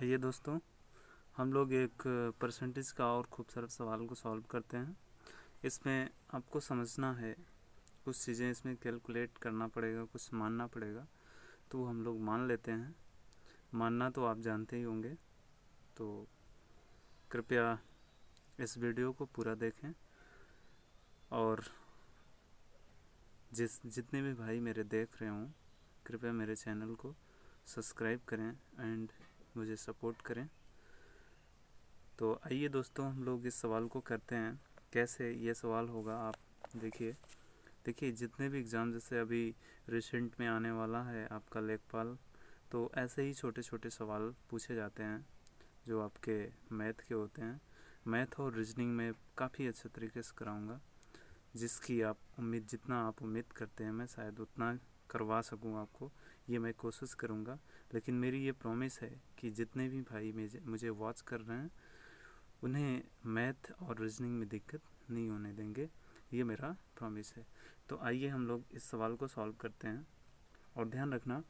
आइए दोस्तों, हम लोग एक परसेंटेज का और खूबसूरत सवाल को सॉल्व करते हैं। इसमें आपको समझना है, कुछ चीज़ें इसमें कैलकुलेट करना पड़ेगा, कुछ मानना पड़ेगा। तो वो हम लोग मान लेते हैं। मानना तो आप जानते ही होंगे। तो कृपया इस वीडियो को पूरा देखें और जितने भी भाई मेरे देख रहे हों, कृपया मेरे चैनल को सब्सक्राइब करें एंड मुझे सपोर्ट करें। तो आइए दोस्तों, हम लोग इस सवाल को करते हैं। कैसे ये सवाल होगा आप देखिए जितने भी एग्ज़ाम जैसे अभी रिसेंट में आने वाला है आपका लेखपाल, तो ऐसे ही छोटे छोटे सवाल पूछे जाते हैं जो आपके मैथ के होते हैं। मैथ और रीजनिंग में काफ़ी अच्छे तरीके से कराऊंगा, जिसकी जितना आप उम्मीद करते हैं मैं शायद उतना करवा सकूं आपको, ये मैं कोशिश करूंगा। लेकिन मेरी ये प्रॉमिस है कि जितने भी भाई मुझे वॉच कर रहे हैं उन्हें मैथ और रीजनिंग में दिक्कत नहीं होने देंगे, ये मेरा प्रॉमिस है। तो आइए हम लोग इस सवाल को सॉल्व करते हैं। और ध्यान रखना,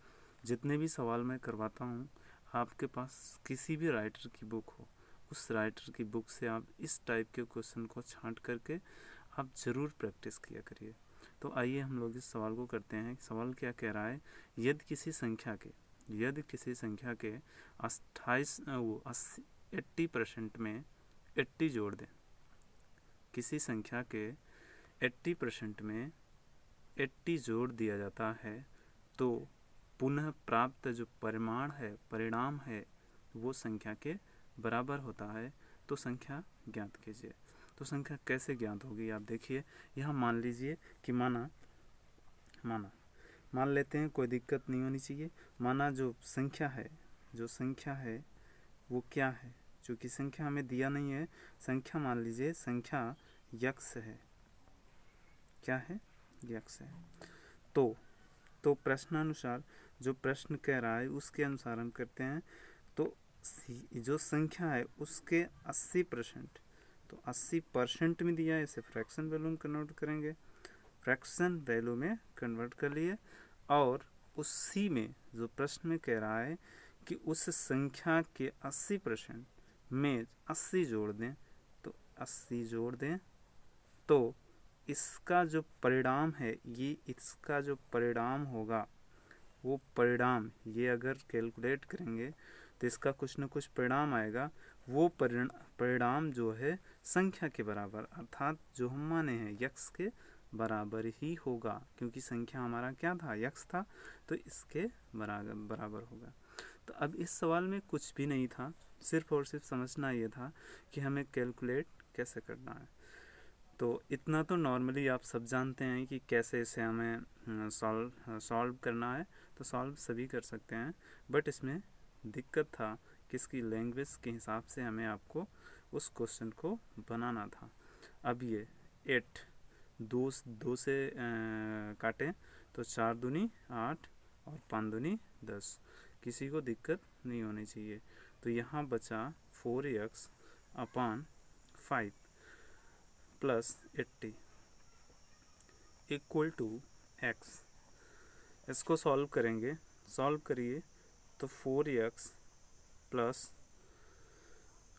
जितने भी सवाल मैं करवाता हूँ, आपके पास किसी भी राइटर की बुक हो, उस राइटर की बुक से आप इस टाइप के क्वेश्चन को छांट करके आप ज़रूर प्रैक्टिस किया करिए। तो आइए हम लोग इस सवाल को करते हैं। सवाल क्या कह रहा है, यदि किसी संख्या के 80% में 80 जोड़ दें। किसी संख्या के 80% में 80 जोड़ दिया जाता है तो पुनः प्राप्त जो परिणाम है वो संख्या के बराबर होता है। तो संख्या ज्ञात कीजिए। तो संख्या कैसे ज्ञात होगी, आप देखिए। यहाँ मान लीजिए कि मान लेते हैं, कोई दिक्कत नहीं होनी चाहिए। माना जो संख्या है वो क्या है, चूँकि संख्या हमें दिया नहीं है। संख्या मान लीजिए संख्या यक्स है। क्या है? यक्स है। तो प्रश्नानुसार जो प्रश्न कह रहा है उसके अनुसार हम करते हैं। तो जो संख्या है उसके 80%, तो 80% में दिया है, इसे फ्रैक्शन वैल्यू में कन्वर्ट करेंगे। फ्रैक्शन वैल्यू में कन्वर्ट कर लिए और उसी में जो प्रश्न में कह रहा है कि उस संख्या के 80% में 80 जोड़ दें। तो 80 जोड़ दें तो इसका जो परिणाम है, ये इसका जो परिणाम होगा वो परिणाम, ये अगर कैलकुलेट करेंगे तो इसका कुछ न कुछ परिणाम आएगा। वो परिणाम जो है संख्या के बराबर, अर्थात जो हम माने हैं यक्स के बराबर ही होगा, क्योंकि संख्या हमारा क्या था, यक्स था। तो इसके बराबर होगा। तो अब इस सवाल में कुछ भी नहीं था, सिर्फ और सिर्फ समझना ये था कि हमें कैलकुलेट कैसे करना है। तो इतना तो नॉर्मली आप सब जानते हैं कि कैसे इसे हमें सॉल्व करना है। तो सॉल्व सभी कर सकते हैं, बट इसमें दिक्कत था कि इसकी लैंग्वेज के हिसाब से हमें आपको उस क्वेश्चन को बनाना था। अब ये 8 दो से काटें तो 4 दूनी 8 और 5 दूनी 10, किसी को दिक्कत नहीं होनी चाहिए। तो यहाँ बचा 4x upon 5 plus 80 equal to x। इसको सॉल्व करेंगे, सॉल्व करिए तो 4x प्लस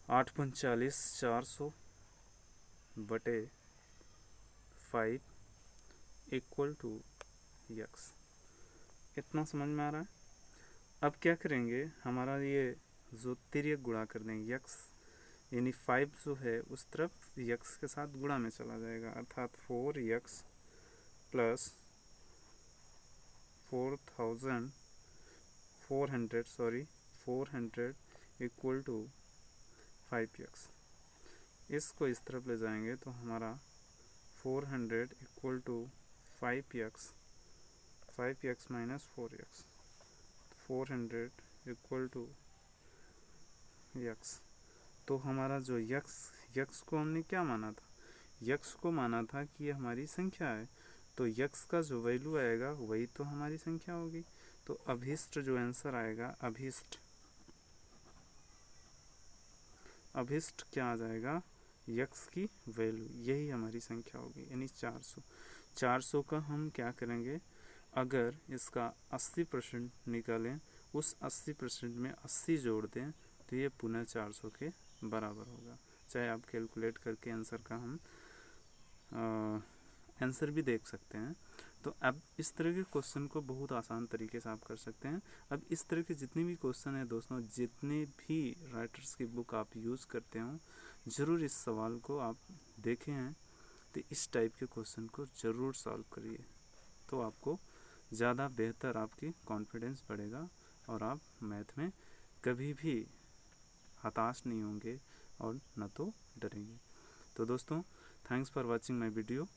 8×45 400 बटे 5 इक्वल टू x। इतना समझ में आ रहा है। अब क्या करेंगे, हमारा ये जो तिर्यक गुणा कर देंगे x, यानी 5 जो है उस तरफ x के साथ गुणा में चला जाएगा, अर्थात 4x plus 400 equal to 5x। इसको इस तरफ ले जाएंगे तो हमारा 400 equal to 5x minus 4x, 400 equal to x। तो हमारा जो यक्स को हमने क्या माना था, यक्स को माना था कि ये हमारी संख्या है। तो यक्स का जो वैल्यू आएगा वही तो हमारी संख्या होगी। तो अभिष्ट जो आंसर आएगा, अभिष्ट क्या आ जाएगा, यक्स की वैल्यू, यही हमारी संख्या होगी, यानी 400 का हम क्या करेंगे, अगर इसका 80% निकालें, उस 80% में 80 जोड़ दें तो तो ये पुनः 400 के बराबर होगा। चाहे आप कैलकुलेट करके आंसर का हम आंसर भी देख सकते हैं। तो अब इस तरह के क्वेश्चन को बहुत आसान तरीके से आप कर सकते हैं। अब इस तरह के जितने भी क्वेश्चन हैं दोस्तों, जितने भी राइटर्स की बुक आप यूज़ करते हो, ज़रूर इस सवाल को आप देखे हैं तो इस टाइप के क्वेश्चन को ज़रूर सॉल्व करिए। तो आपको ज़्यादा बेहतर आपकी कॉन्फिडेंस बढ़ेगा और आप मैथ में कभी भी हताश नहीं होंगे और न तो डरेंगे। तो दोस्तों, thanks for watching my video.